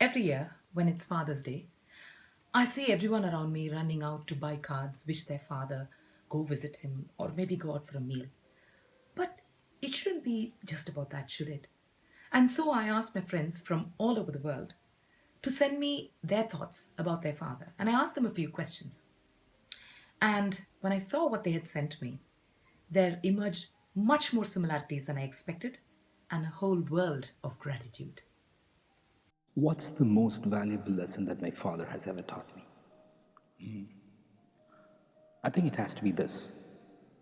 Every year, when it's Father's Day, I see everyone around me running out to buy cards, wish their father, go visit him, or maybe go out for a meal. But it shouldn't be just about that, should it? And so I asked my friends from all over the world to send me their thoughts about their father. And I asked them a few questions. And when I saw what they had sent me, there emerged much more similarities than I expected and a whole world of gratitude. What's the most valuable lesson that my father has ever taught me? I think it has to be this: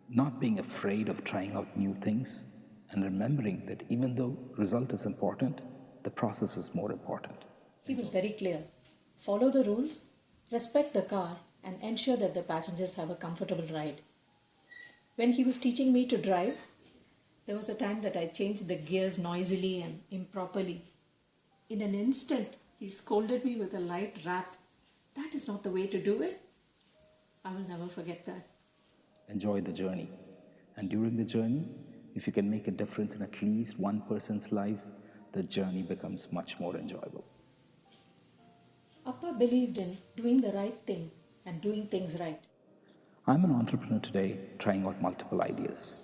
not being afraid of trying out new things and remembering that even though result is important, the process is more important. He was very clear. Follow the rules, respect the car, and ensure that the passengers have a comfortable ride. When he was teaching me to drive, there was a time that I changed the gears noisily and improperly. In an instant, he scolded me with a light rap. That is not the way to do it. I will never forget that. Enjoy the journey. And during the journey, if you can make a difference in at least one person's life, the journey becomes much more enjoyable. Appa believed in doing the right thing and doing things right. I'm an entrepreneur today trying out multiple ideas.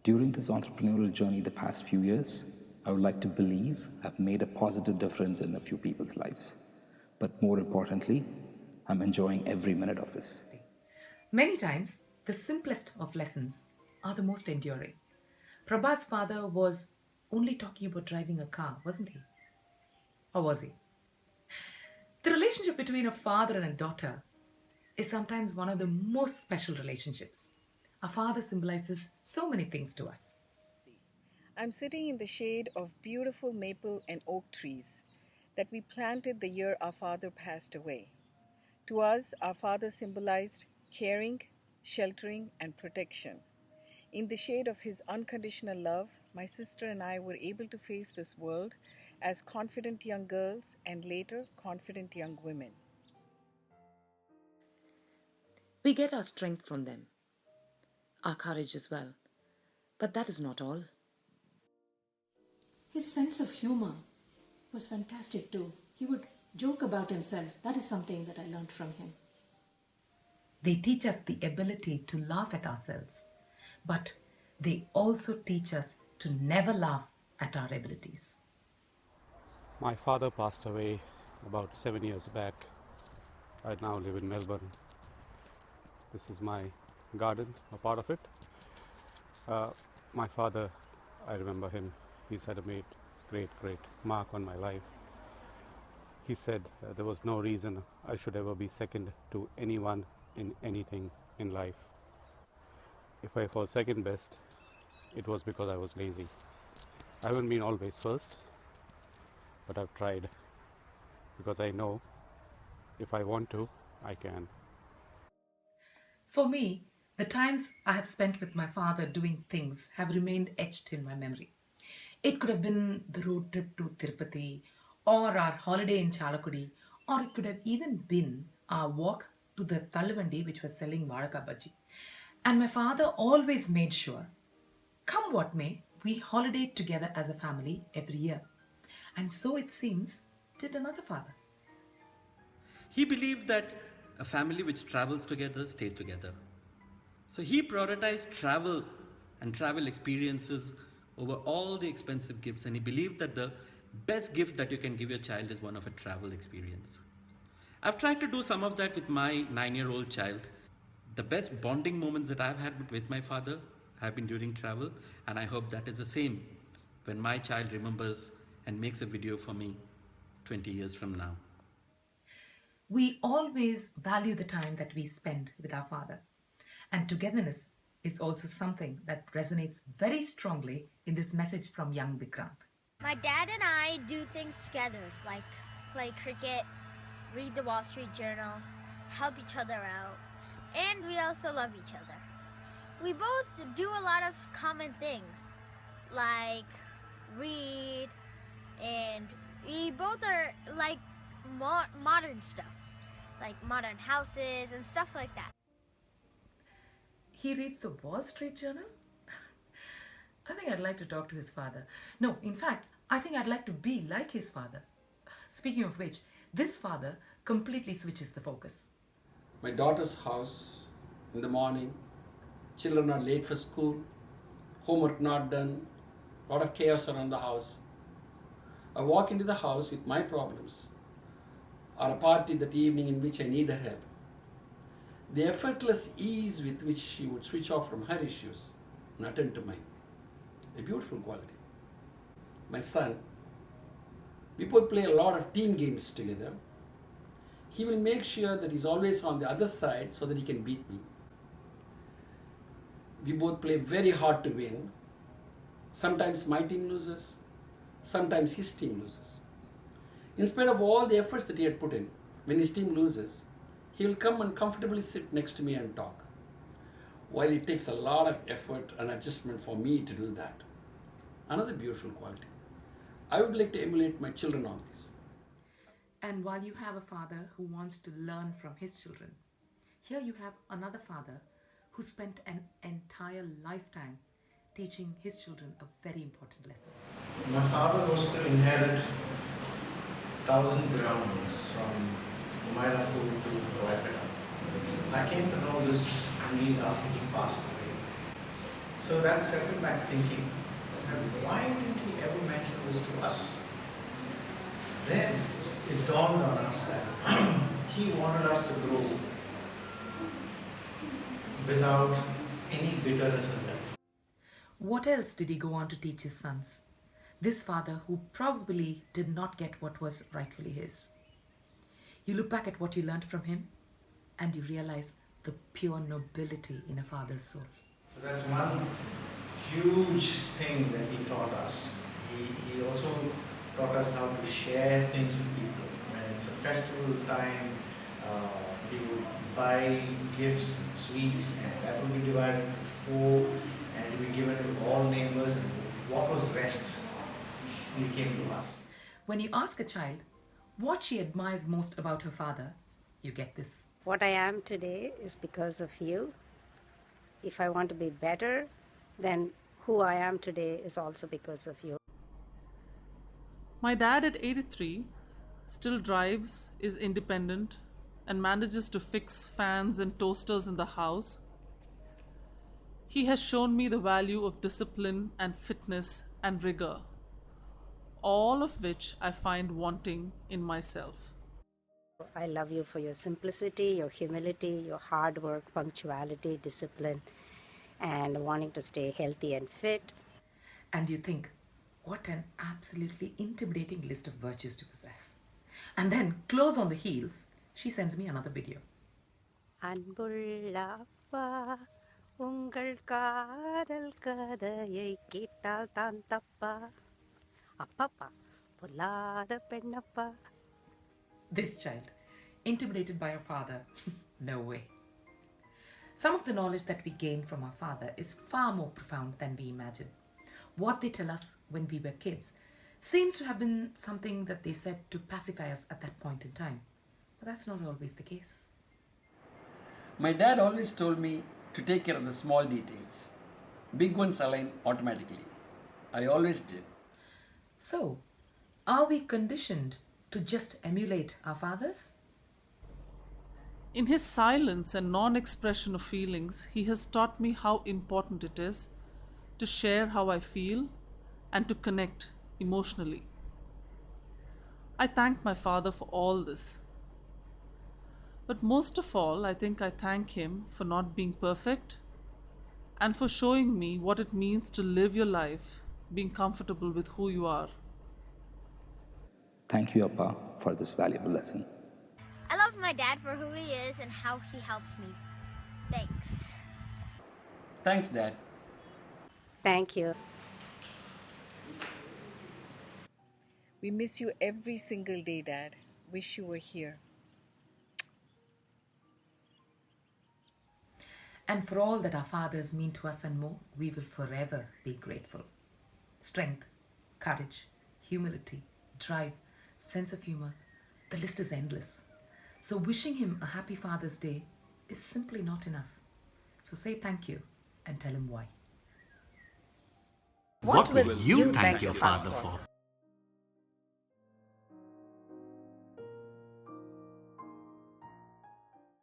During this entrepreneurial journey the past few years, I would like to believe I've made a positive difference in a few people's lives. But more importantly, I'm enjoying every minute of this. Many times, the simplest of lessons are the most enduring. Prabha's father was only talking about driving a car, wasn't he? Or was he? The relationship between a father and a daughter is sometimes one of the most special relationships. A father symbolizes so many things to us. I'm sitting in the shade of beautiful maple and oak trees that we planted the year our father passed away. To us, our father symbolized caring, sheltering, and protection. In the shade of his unconditional love, my sister and I were able to face this world as confident young girls and later confident young women. We get our strength from them, our courage as well. But that is not all. His sense of humor was fantastic too. He would joke about himself. That is something that I learned from him. They teach us the ability to laugh at ourselves, but they also teach us to never laugh at our abilities. My father passed away about 7 years back. I now live in Melbourne. This is my garden, a part of it. Uh, my father, I remember him, he's had a great mark on my life. He said there was no reason I should ever be second to anyone in anything in life. If I fall second best, it was because I was lazy. I haven't been always first, but I've tried because I know if I want to, I can. For me, the times I have spent with my father doing things have remained etched in my memory. It could have been the road trip to Tirupati, or our holiday in Chalakudi, or it could have even been our walk to the Talluvandi which was selling Varaka Bhaji. And my father always made sure, come what may, we holidayed together as a family every year. And so it seems did another father. He believed that a family which travels together stays together. So he prioritized travel and travel experiences over all the expensive gifts, and he believed that the best gift that you can give your child is one of a travel experience. I've tried to do some of that with my 9-year-old child. The best bonding moments that I've had with my father have been during travel, and I hope that is the same when my child remembers and makes a video for me 20 years from now. We always value the time that we spend with our father. And togetherness is also something that resonates very strongly in this message from young Vikrant. My dad and I do things together, like play cricket, read the Wall Street Journal, help each other out, and we also love each other. We both do a lot of common things, like read, and we both are like modern stuff, like modern houses and stuff like that. He reads the Wall Street Journal? I think I'd like to talk to his father. No, in fact, I think I'd like to be like his father. Speaking of which, this father completely switches the focus. My daughter's house in the morning, children are late for school, homework not done, a lot of chaos around the house. I walk into the house with my problems, or a party that evening in which I need her help. The effortless ease with which she would switch off from her issues and attend to mine. A beautiful quality. My son, we both play a lot of team games together. He will make sure that he's always on the other side so that he can beat me. We both play very hard to win. Sometimes my team loses, sometimes his team loses. In spite of all the efforts that he had put in, when his team loses, he will come and comfortably sit next to me and talk. While it takes a lot of effort and adjustment for me to do that. Another beautiful quality. I would like to emulate my children on this. And while you have a father who wants to learn from his children, here you have another father who spent an entire lifetime teaching his children a very important lesson. My father was to inherit 1,000 grams from Umairapur to Roypeta. I came to know this only after he passed away. So that set me back thinking, why didn't he ever mention this to us? Then it dawned on us that he wanted us to grow without any bitterness in them. What else did he go on to teach his sons? This father who probably did not get what was rightfully his. You look back at what you learned from him and you realize the pure nobility in a father's soul. So that's one huge thing that he taught us. He also taught us how to share things with people. When it's a festival time, he would buy gifts and sweets, and that would be divided into 4, and it would be given to all neighbors, and what was rest, he came to us. When you ask a child what she admires most about her father, you get this. What I am today is because of you. If I want to be better, then who I am today is also because of you. My dad at 83 still drives, is independent, and manages to fix fans and toasters in the house. He has shown me the value of discipline and fitness and rigor, all of which I find wanting in myself. I love you for your simplicity, your humility, your hard work, punctuality, discipline, and wanting to stay healthy and fit. And you think, what an absolutely intimidating list of virtues to possess. And then, close on the heels, she sends me another video. அன்புள்ள அப்பா உங்கள் காதல் கதையை கேட்டால் தான் தப்பா அப்பப்பா பொல்லாத பெண்ணப்பா. This child, intimidated by her father, no way. Some of the knowledge that we gain from our father is far more profound than we imagine. What they tell us when we were kids seems to have been something that they said to pacify us at that point in time. But that's not always the case. My dad always told me to take care of the small details. Big ones align automatically. I always did. So, are we conditioned to just emulate our fathers? In his silence and non-expression of feelings, he has taught me how important it is to share how I feel and to connect emotionally. I thank my father for all this. But most of all, I think I thank him for not being perfect and for showing me what it means to live your life being comfortable with who you are. Thank you, Appa, for this valuable lesson. I love my dad for who he is and how he helps me. Thanks. Thanks, Dad. Thank you. We miss you every single day, Dad. Wish you were here. And for all that our fathers mean to us and more, we will forever be grateful. Strength, courage, humility, drive, sense of humor, the list is endless. So wishing him a happy Father's Day is simply not enough. So say thank you and tell him why. What will you thank your father for?